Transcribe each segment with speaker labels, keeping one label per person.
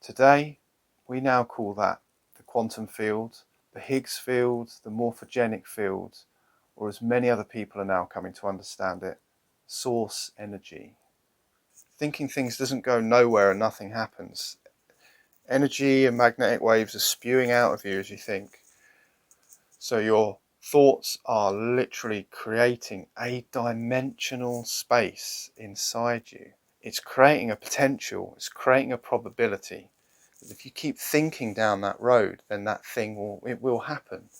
Speaker 1: Today, we now call that the quantum field, the Higgs field, the morphogenic field, or as many other people are now coming to understand it, source energy. Thinking things doesn't go nowhere and nothing happens. Energy and magnetic waves are spewing out of you as you think. So your thoughts are literally creating a dimensional space inside you. It's creating a potential, it's creating a probability. If you keep thinking down that road, then that thing will happen.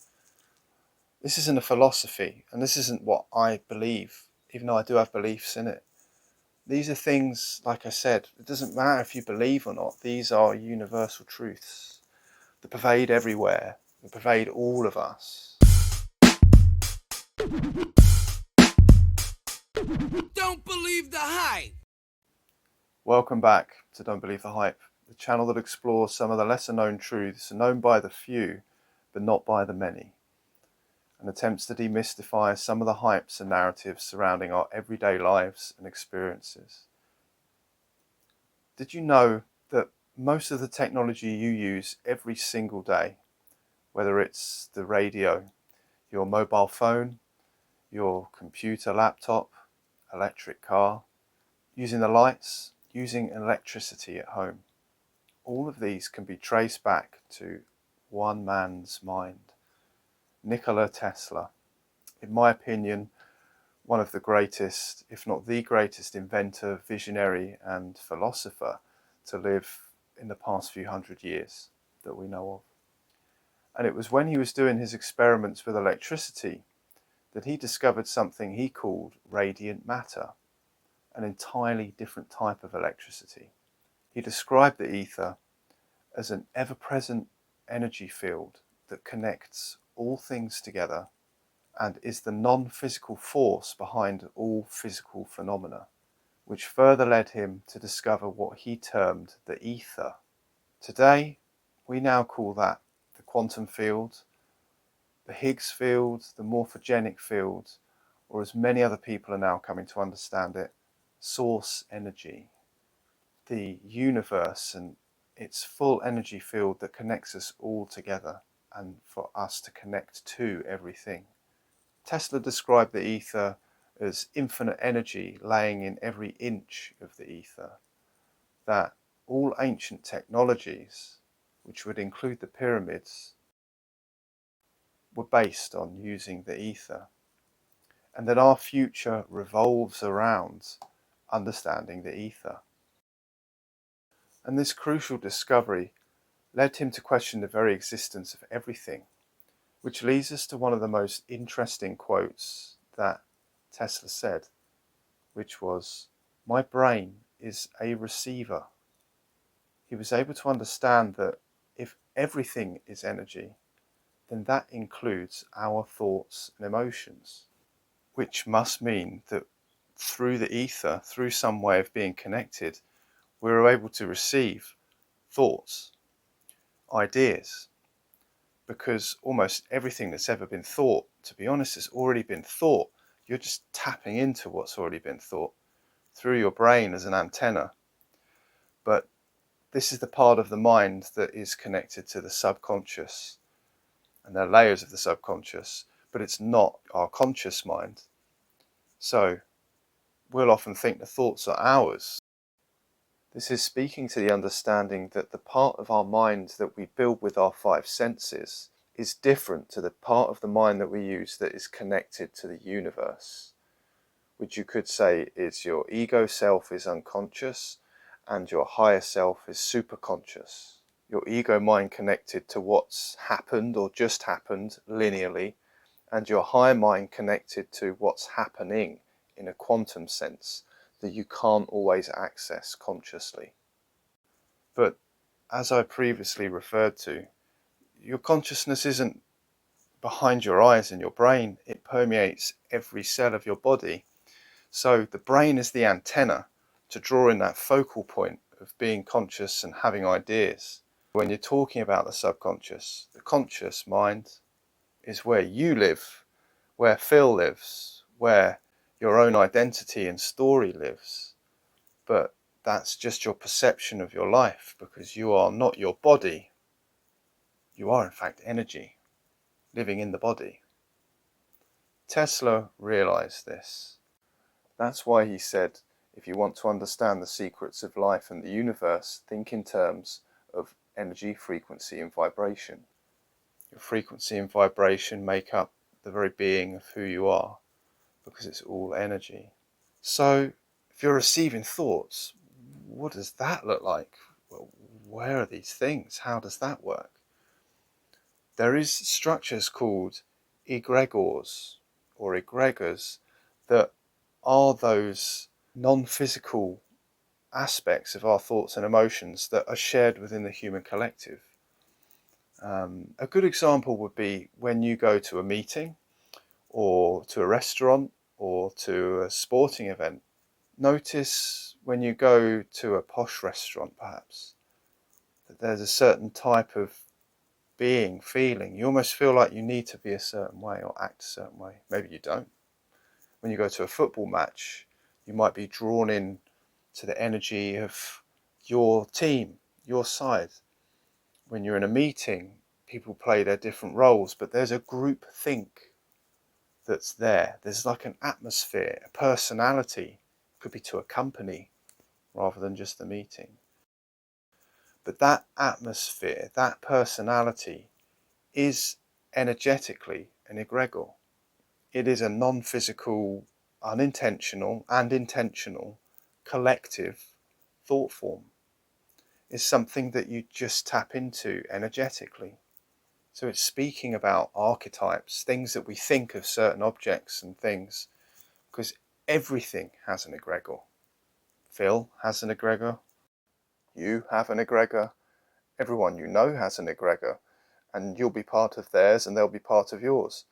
Speaker 1: This isn't a philosophy, and this isn't what I believe, even though I do have beliefs in it. These are things, like I said, it doesn't matter if you believe or not. These are universal truths that pervade everywhere, that pervade all of us.
Speaker 2: Don't believe the hype!
Speaker 1: Welcome back to Don't Believe the Hype, the channel that explores some of the lesser known truths known by the few, but not by the many, and attempts to demystify some of the hypes and narratives surrounding our everyday lives and experiences. Did you know that most of the technology you use every single day, whether it's the radio, your mobile phone, your computer, laptop, electric car, using the lights, using electricity at home, all of these can be traced back to one man's mind, Nicola Tesla. In my opinion, one of the greatest, if not the greatest inventor, visionary and philosopher to live in the past few hundred years that we know of. And it was when he was doing his experiments with electricity that he discovered something he called radiant matter, an entirely different type of electricity. He described the ether as an ever-present energy field that connects all things together and is the non-physical force behind all physical phenomena, which further led him to discover what he termed the ether. Today, we now call that the quantum field, the Higgs field, the morphogenic field, or as many other people are now coming to understand it, source energy. The universe and its full energy field that connects us all together and for us to connect to everything. Tesla described the ether as infinite energy laying in every inch of the ether, that all ancient technologies, which would include the pyramids, were based on using the ether, and that our future revolves around understanding the ether. And this crucial discovery led him to question the very existence of everything, which leads us to one of the most interesting quotes that Tesla said, which was, "My brain is a receiver." He was able to understand that if everything is energy, then that includes our thoughts and emotions, which must mean that through the ether, through some way of being connected, we're able to receive thoughts, ideas, because almost everything that's ever been thought, to be honest, has already been thought. You're just tapping into what's already been thought through your brain as an antenna. But this is the part of the mind that is connected to the subconscious, and there are layers of the subconscious, but it's not our conscious mind. So we'll often think the thoughts are ours. This is speaking to the understanding that the part of our mind that we build with our five senses is different to the part of the mind that we use that is connected to the universe, which you could say is your ego self is unconscious and your higher self is superconscious. Your ego mind connected to what's happened or just happened linearly, and your higher mind connected to what's happening in a quantum sense that you can't always access consciously. But as I previously referred to, your consciousness isn't behind your eyes and your brain, it permeates every cell of your body. So the brain is the antenna to draw in that focal point of being conscious and having ideas. When you're talking about the subconscious, the conscious mind is where you live, where Phil lives, where your own identity and story lives. But that's just your perception of your life, because you are not your body. You are in fact energy living in the body. Tesla realized this. That's why he said, if you want to understand the secrets of life and the universe, think in terms of energy, frequency and vibration. Your frequency and vibration make up the very being of who you are, because it's all energy. So if you're receiving thoughts, what does that look like? Well, where are these things? How does that work? There is structures called egregores or egregors that are those non-physical aspects of our thoughts and emotions that are shared within the human collective. A good example would be when you go to a meeting or to a restaurant or to a sporting event. Notice when you go to a posh restaurant, perhaps, that there's a certain type of feeling. You almost feel like you need to be a certain way or act a certain way. Maybe you don't. When you go to a football match, you might be drawn in to the energy of your team, your side. When you're in a meeting, people play their different roles, but there's a group think that's there. There's like an atmosphere, a personality. It could be to a company rather than just the meeting. But that atmosphere, that personality is energetically an egregor. It is a non-physical, unintentional and intentional collective thought form. It's something that you just tap into energetically. So it's speaking about archetypes, things that we think of certain objects and things, because everything has an egregor. Phil has an egregor. You have an egregor. Everyone you know has an egregor, and you'll be part of theirs and they'll be part of yours.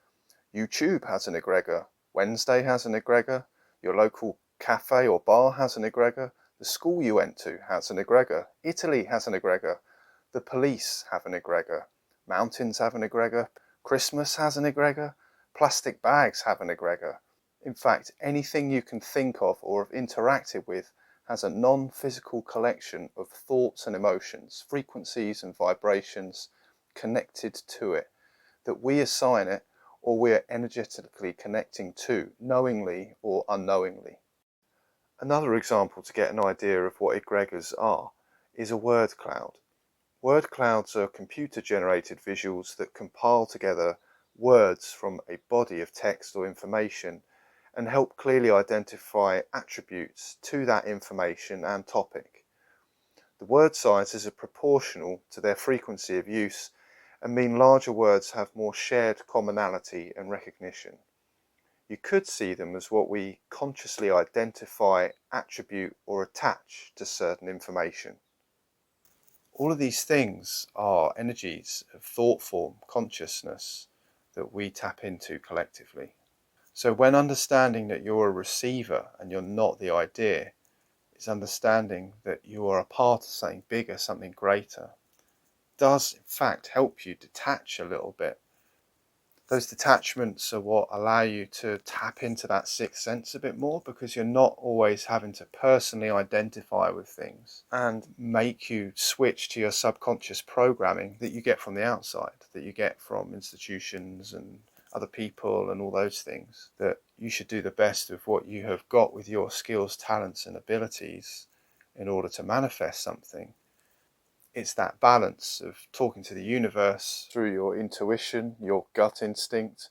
Speaker 1: YouTube has an egregor. Wednesday has an egregor. Your local cafe or bar has an egregor. The school you went to has an egregor. Italy has an egregor. The police have an egregor. Mountains have an egregor. Christmas has an egregor. Plastic bags have an egregor. In fact, anything you can think of or have interacted with has a non-physical collection of thoughts and emotions, frequencies and vibrations connected to it, that we assign it or we are energetically connecting to, knowingly or unknowingly. Another example to get an idea of what egregors are is a word cloud. Word clouds are computer-generated visuals that compile together words from a body of text or information and help clearly identify attributes to that information and topic. The word sizes are proportional to their frequency of use and mean larger words have more shared commonality and recognition. You could see them as what we consciously identify, attribute or attach to certain information. All of these things are energies of thought form, consciousness that we tap into collectively. So when understanding that you're a receiver and you're not the idea, is understanding that you are a part of something bigger, something greater, does in fact help you detach a little bit. Those detachments are what allow you to tap into that sixth sense a bit more, because you're not always having to personally identify with things and make you switch to your subconscious programming that you get from the outside, that you get from institutions and other people and all those things, that you should do the best of what you have got with your skills, talents and abilities in order to manifest something. It's that balance of talking to the universe through your intuition, your gut instinct,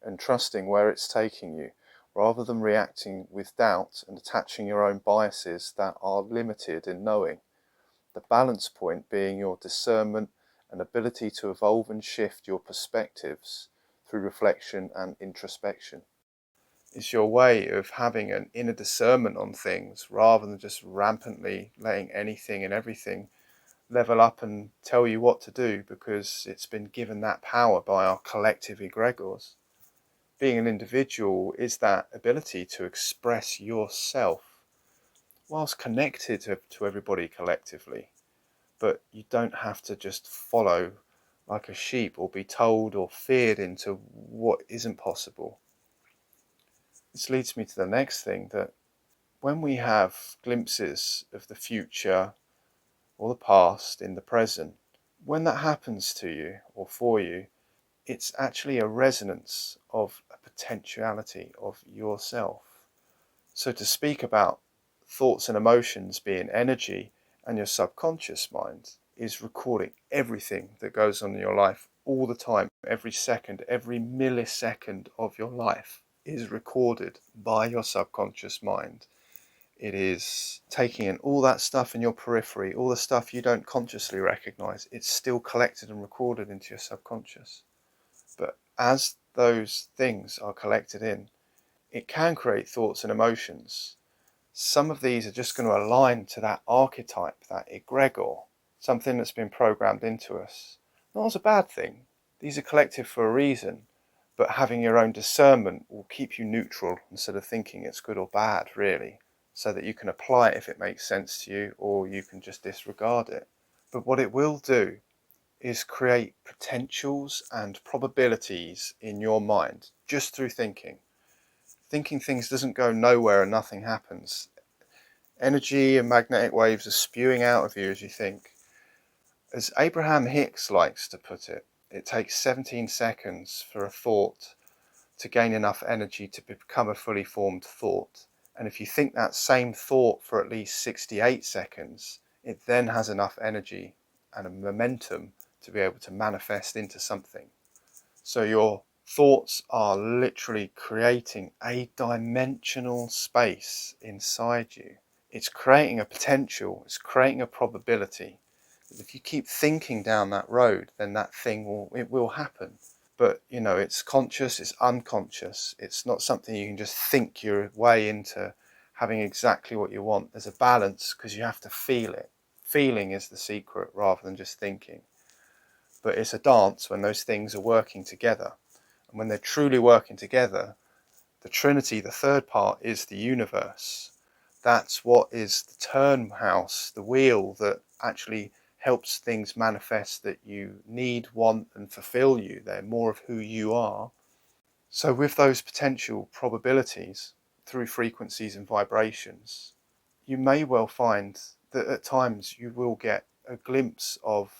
Speaker 1: and trusting where it's taking you, rather than reacting with doubt and attaching your own biases that are limited in knowing. The balance point being your discernment and ability to evolve and shift your perspectives through reflection and introspection. It's your way of having an inner discernment on things rather than just rampantly letting anything and everything level up and tell you what to do because it's been given that power by our collective egregores. Being an individual is that ability to express yourself whilst connected to everybody collectively, but you don't have to just follow like a sheep or be told or feared into what isn't possible. This leads me to the next thing, that when we have glimpses of the future or the past in the present, when that happens to you or for you, it's actually a resonance of a potentiality of yourself. So to speak about thoughts and emotions being energy, and your subconscious mind is recording everything that goes on in your life all the time, every second, every millisecond of your life is recorded by your subconscious mind. It is taking in all that stuff in your periphery, all the stuff you don't consciously recognize. It's still collected and recorded into your subconscious. But as those things are collected in, it can create thoughts and emotions. Some of these are just going to align to that archetype, that egregor, something that's been programmed into us. Not as a bad thing. These are collective for a reason, but having your own discernment will keep you neutral instead of thinking it's good or bad, really, so that you can apply it if it makes sense to you, or you can just disregard it. But what it will do is create potentials and probabilities in your mind just through thinking. Thinking things doesn't go nowhere and nothing happens. Energy and magnetic waves are spewing out of you as you think. As Abraham Hicks likes to put it, it takes 17 seconds for a thought to gain enough energy to become a fully formed thought. And if you think that same thought for at least 68 seconds, it then has enough energy and a momentum to be able to manifest into something. So your thoughts are literally creating a dimensional space inside you. It's creating a potential, it's creating a probability. If you keep thinking down that road, then that thing will happen. But it's conscious, it's unconscious. It's not something you can just think your way into having exactly what you want. There's a balance because you have to feel it. Feeling is the secret rather than just thinking. But it's a dance when those things are working together. And when they're truly working together, the Trinity, the third part, is the universe. That's what is the turnhouse, the wheel that actually helps things manifest that you need, want, and fulfill you. They're more of who you are. So with those potential probabilities through frequencies and vibrations, you may well find that at times you will get a glimpse of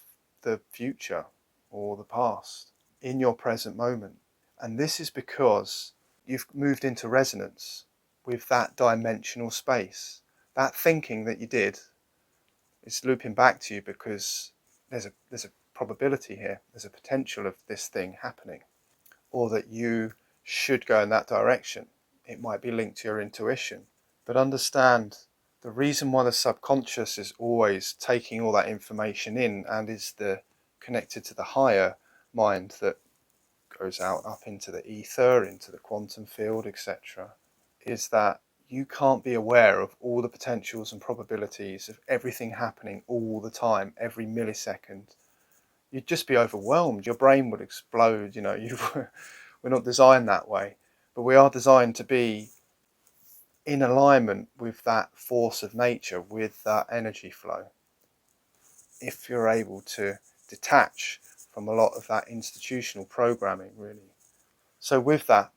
Speaker 1: the future or the past in your present moment. And this is because you've moved into resonance with that dimensional space. That thinking that you did is looping back to you because there's a probability here. There's a potential of this thing happening, or that you should go in that direction. It might be linked to your intuition. But understand the reason why the subconscious is always taking all that information in and is connected to the higher mind that goes out up into the ether, into the quantum field, etc., is that you can't be aware of all the potentials and probabilities of everything happening all the time, every millisecond. You'd just be overwhelmed. Your brain would explode. We're not designed that way, but we are designed to be in alignment with that force of nature, with that energy flow. If you're able to detach from a lot of that institutional programming, really. So with that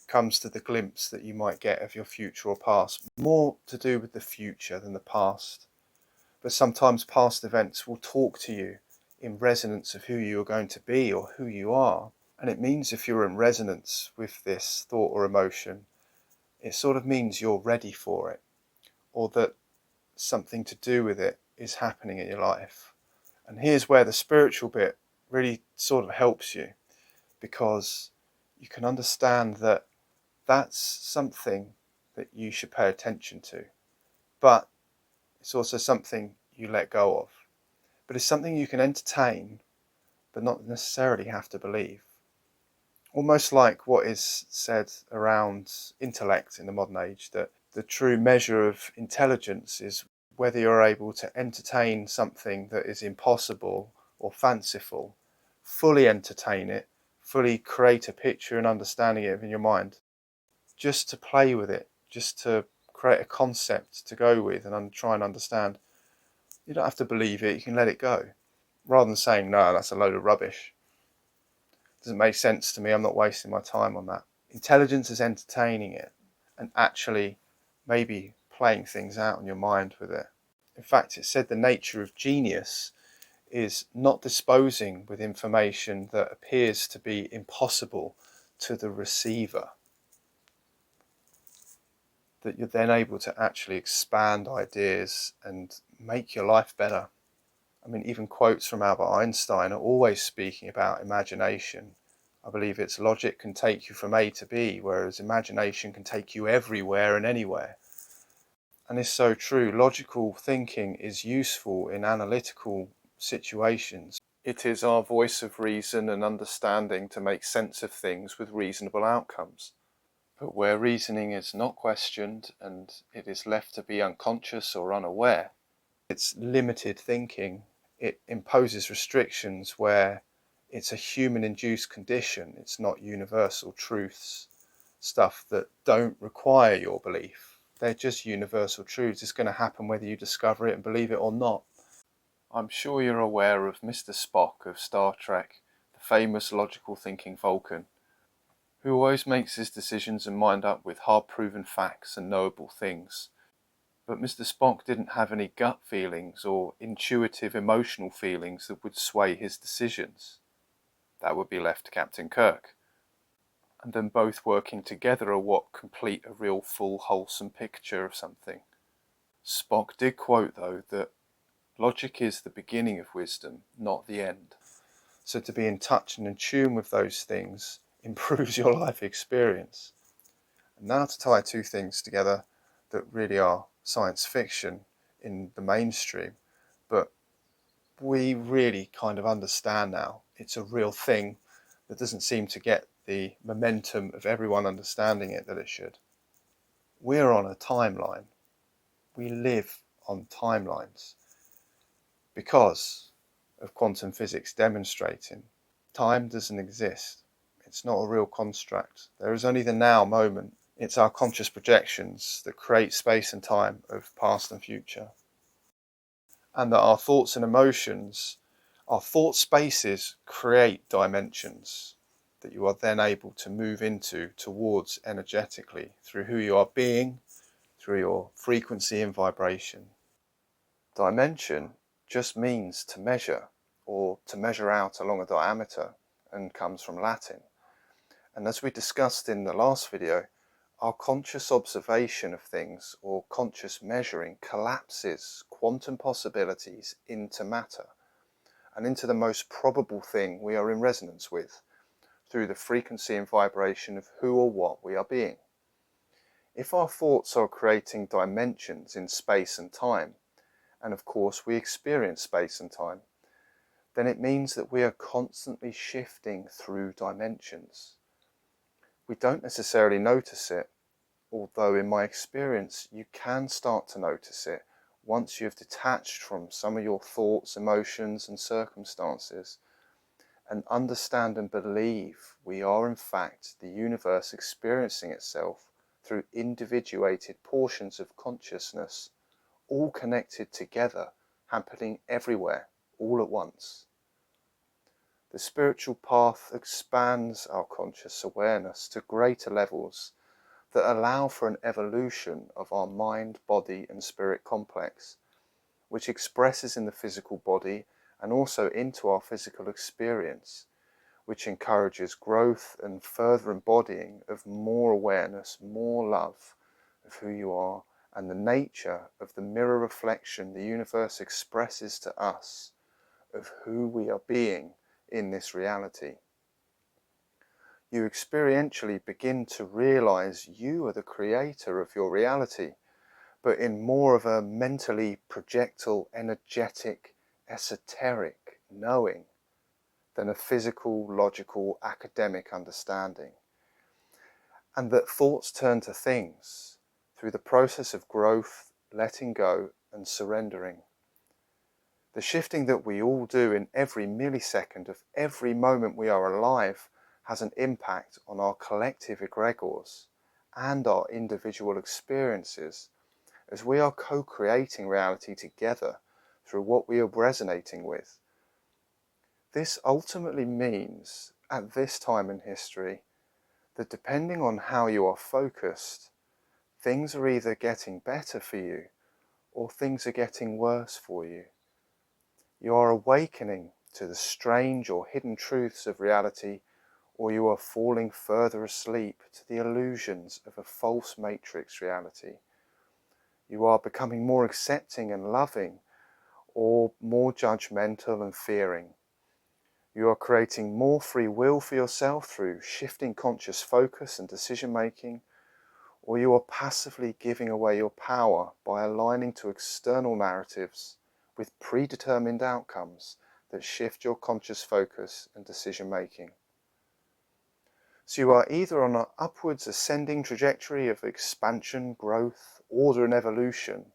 Speaker 1: comes to the glimpse that you might get of your future or past, more to do with the future than the past. But sometimes past events will talk to you in resonance of who you are going to be or who you are. And it means if you're in resonance with this thought or emotion, it sort of means you're ready for it, or that something to do with it is happening in your life. And here's where the spiritual bit really sort of helps you, because you can understand that that's something that you should pay attention to, but it's also something you let go of. But it's something you can entertain, but not necessarily have to believe. Almost like what is said around intellect in the modern age, that the true measure of intelligence is whether you're able to entertain something that is impossible or fanciful, fully entertain it, fully create a picture and understanding it in your mind, just to play with it, just to create a concept to go with and try and understand. You don't have to believe it, you can let it go. Rather than saying, no, that's a load of rubbish. It doesn't make sense to me, I'm not wasting my time on that. Intelligence is entertaining it and actually maybe playing things out in your mind with it. In fact, it said the nature of genius is not disposing with information that appears to be impossible to the receiver, that you're then able to actually expand ideas and make your life better. I mean, even quotes from Albert Einstein are always speaking about imagination. I believe it's logic can take you from A to B, whereas imagination can take you everywhere and anywhere. And it's so true. Logical thinking is useful in analytical situations. It is our voice of reason and understanding to make sense of things with reasonable outcomes. But where reasoning is not questioned and it is left to be unconscious or unaware, it's limited thinking. It imposes restrictions where it's a human-induced condition. It's not universal truths, stuff that don't require your belief. They're just universal truths. It's going to happen whether you discover it and believe it or not. I'm sure you're aware of Mr. Spock of Star Trek, the famous logical thinking Vulcan, who always makes his decisions and mind up with hard-proven facts and knowable things. But Mr. Spock didn't have any gut feelings or intuitive emotional feelings that would sway his decisions. That would be left to Captain Kirk. And then both working together are what complete a real full wholesome picture of something. Spock did quote though that logic is the beginning of wisdom, not the end. So to be in touch and in tune with those things improves your life experience. And now to tie two things together that really are science fiction in the mainstream, but we really kind of understand now it's a real thing that doesn't seem to get the momentum of everyone understanding it that it should. We're on a timeline. We live on timelines because of quantum physics demonstrating time doesn't exist. It's not a real construct. There is only the now moment. It's our conscious projections that create space and time of past and future. And that our thoughts and emotions, our thought spaces create dimensions that you are then able to move into towards energetically through who you are being, through your frequency and vibration. Dimension just means to measure or to measure out along a diameter and comes from Latin. And as we discussed in the last video, our conscious observation of things or conscious measuring collapses quantum possibilities into matter and into the most probable thing we are in resonance with through the frequency and vibration of who or what we are being. If our thoughts are creating dimensions in space and time, and of course we experience space and time, then it means that we are constantly shifting through dimensions. We don't necessarily notice it, although in my experience you can start to notice it once you've detached from some of your thoughts, emotions and circumstances and understand and believe we are in fact the universe experiencing itself through individuated portions of consciousness, all connected together, happening everywhere, all at once. The spiritual path expands our conscious awareness to greater levels that allow for an evolution of our mind, body and spirit complex, which expresses in the physical body and also into our physical experience, which encourages growth and further embodying of more awareness, more love of who you are and the nature of the mirror reflection the universe expresses to us of who we are being in this reality. You experientially begin to realize you are the creator of your reality, but in more of a mentally projectile, energetic, esoteric knowing than a physical, logical, academic understanding. And that thoughts turn to things through the process of growth, letting go and surrendering. The shifting that we all do in every millisecond of every moment we are alive has an impact on our collective egregores and our individual experiences as we are co-creating reality together through what we are resonating with. This ultimately means, at this time in history, that depending on how you are focused, things are either getting better for you or things are getting worse for you. You are awakening to the strange or hidden truths of reality, or you are falling further asleep to the illusions of a false matrix reality. You are becoming more accepting and loving, or more judgmental and fearing. You are creating more free will for yourself through shifting conscious focus and decision making, or you are passively giving away your power by aligning to external narratives with predetermined outcomes that shift your conscious focus and decision making. So you are either on an upwards ascending trajectory of expansion, growth, order and evolution,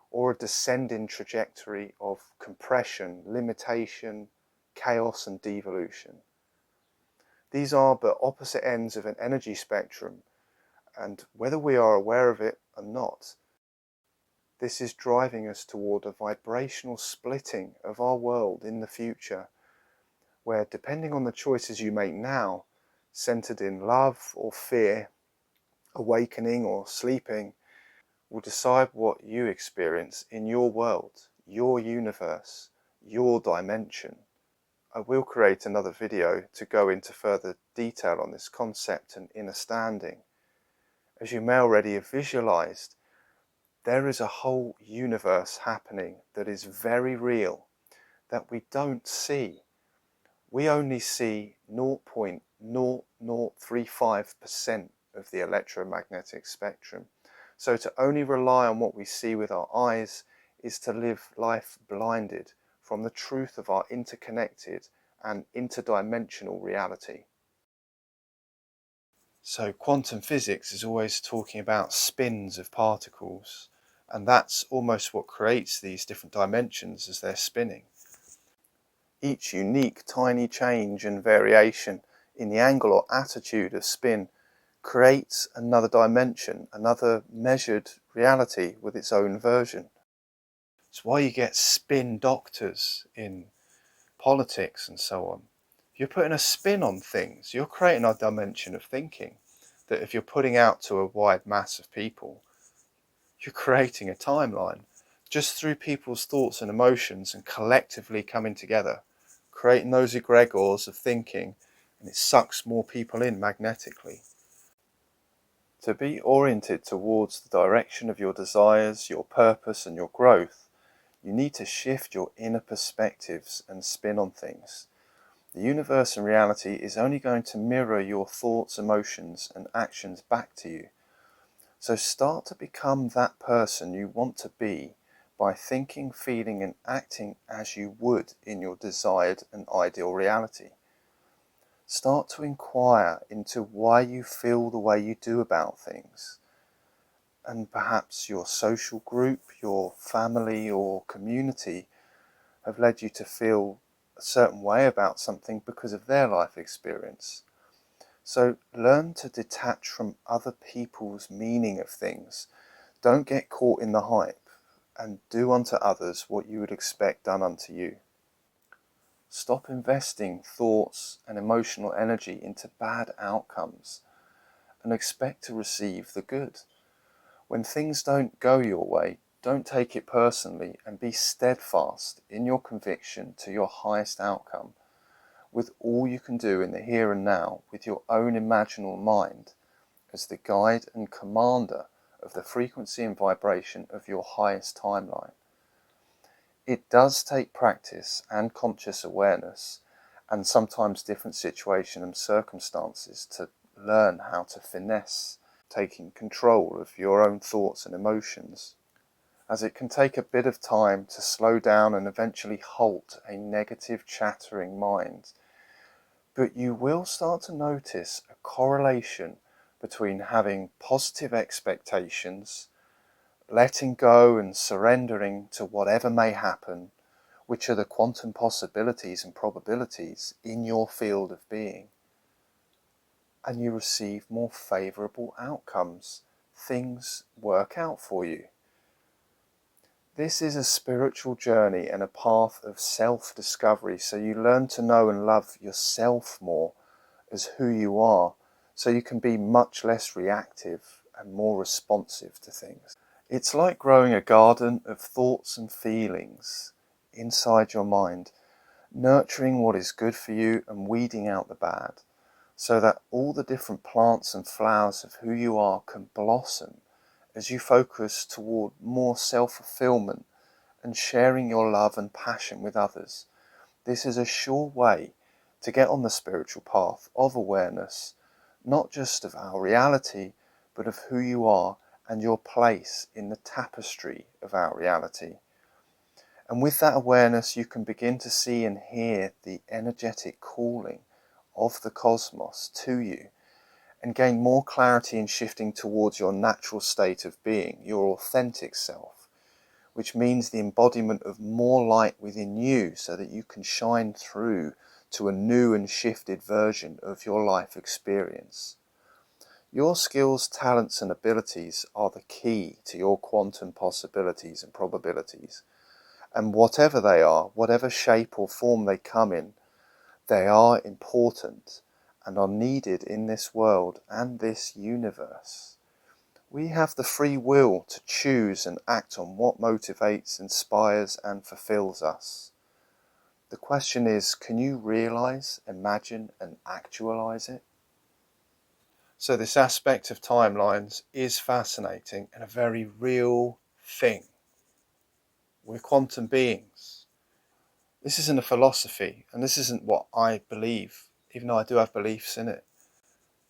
Speaker 1: or a descending trajectory of compression, limitation, chaos and devolution. These are but opposite ends of an energy spectrum, and whether we are aware of it or not, this is driving us toward a vibrational splitting of our world in the future, where depending on the choices you make now, centered in love or fear, awakening or sleeping, will decide what you experience in your world, your universe, your dimension. I will create another video to go into further detail on this concept and inner standing. As you may already have visualized, there is a whole universe happening that is very real, that we don't see. We only see 0.0035% of the electromagnetic spectrum. So to only rely on what we see with our eyes is to live life blinded from the truth of our interconnected and interdimensional reality. So quantum physics is always talking about spins of particles, and that's almost what creates these different dimensions as they're spinning. Each unique tiny change and variation in the angle or attitude of spin creates another dimension, another measured reality with its own version. It's why you get spin doctors in politics and so on. If you're putting a spin on things, you're creating a dimension of thinking that if you're putting out to a wide mass of people, you're creating a timeline just through people's thoughts and emotions and collectively coming together, creating those egregores of thinking, and it sucks more people in magnetically. To be oriented towards the direction of your desires, your purpose and your growth, you need to shift your inner perspectives and spin on things. The universe and reality is only going to mirror your thoughts, emotions and actions back to you. So start to become that person you want to be by thinking, feeling and acting as you would in your desired and ideal reality. Start to inquire into why you feel the way you do about things. And perhaps your social group, your family or community have led you to feel a certain way about something because of their life experience. So learn to detach from other people's meaning of things. Don't get caught in the hype, and do unto others what you would expect done unto you. Stop investing thoughts and emotional energy into bad outcomes and expect to receive the good. When things don't go your way, don't take it personally and be steadfast in your conviction to your highest outcome, with all you can do in the here and now with your own imaginal mind as the guide and commander of the frequency and vibration of your highest timeline. It does take practice and conscious awareness and sometimes different situation and circumstances to learn how to finesse taking control of your own thoughts and emotions, as it can take a bit of time to slow down and eventually halt a negative chattering mind. But you will start to notice a correlation between having positive expectations, letting go and surrendering to whatever may happen, which are the quantum possibilities and probabilities in your field of being, and you receive more favourable outcomes. Things work out for you. This is a spiritual journey and a path of self-discovery, so you learn to know and love yourself more as who you are, so you can be much less reactive and more responsive to things. It's like growing a garden of thoughts and feelings inside your mind, nurturing what is good for you and weeding out the bad, so that all the different plants and flowers of who you are can blossom as you focus toward more self-fulfillment and sharing your love and passion with others. This is a sure way to get on the spiritual path of awareness, not just of our reality, but of who you are and your place in the tapestry of our reality. And with that awareness, you can begin to see and hear the energetic calling of the cosmos to you, and gain more clarity in shifting towards your natural state of being, your authentic self, which means the embodiment of more light within you so that you can shine through to a new and shifted version of your life experience. Your skills, talents and abilities are the key to your quantum possibilities and probabilities. And whatever they are, whatever shape or form they come in, they are important and are needed in this world and this universe. We have the free will to choose and act on what motivates, inspires and fulfills us. The question is, can you realize, imagine and actualize it? So this aspect of timelines is fascinating and a very real thing. We're quantum beings. This isn't a philosophy, and this isn't what I believe, even though I do have beliefs in it.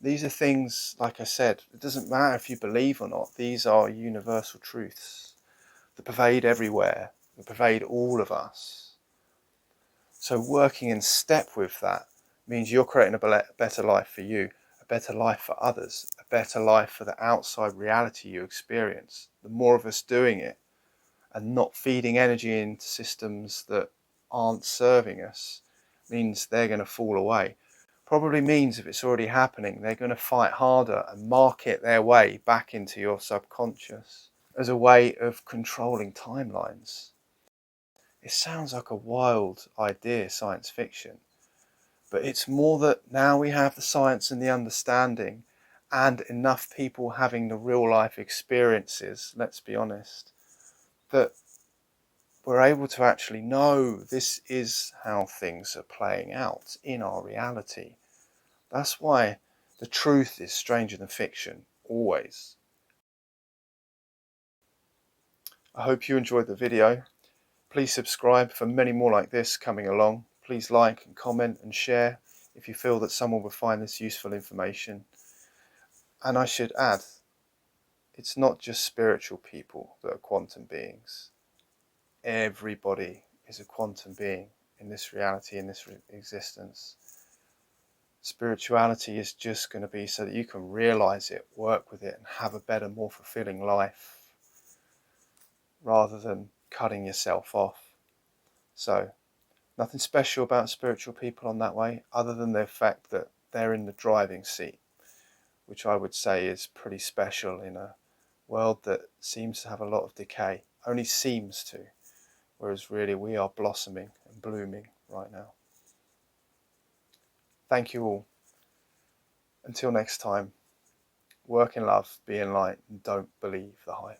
Speaker 1: These are things, like I said, it doesn't matter if you believe or not, these are universal truths that pervade everywhere, that pervade all of us. So working in step with that means you're creating a better life for you, a better life for others, a better life for the outside reality you experience. The more of us doing it and not feeding energy into systems that aren't serving us means they're going to fall away. Probably means if it's already happening, they're going to fight harder and market their way back into your subconscious as a way of controlling timelines. It sounds like a wild idea, science fiction, but it's more that now we have the science and the understanding and enough people having the real life experiences, let's be honest, that we're able to actually know this is how things are playing out in our reality. That's why the truth is stranger than fiction, always. I hope you enjoyed the video. Please subscribe for many more like this coming along. Please like and comment and share if you feel that someone will find this useful information. And I should add, it's not just spiritual people that are quantum beings. Everybody is a quantum being in this reality, in this existence. Spirituality is just going to be so that you can realize it, work with it and have a better, more fulfilling life rather than cutting yourself off. So nothing special about spiritual people on that way other than the fact that they're in the driving seat, which I would say is pretty special in a world that seems to have a lot of decay, only seems to, whereas really we are blossoming and blooming right now. Thank you all. Until next time, work in love, be in light, and don't believe the hype.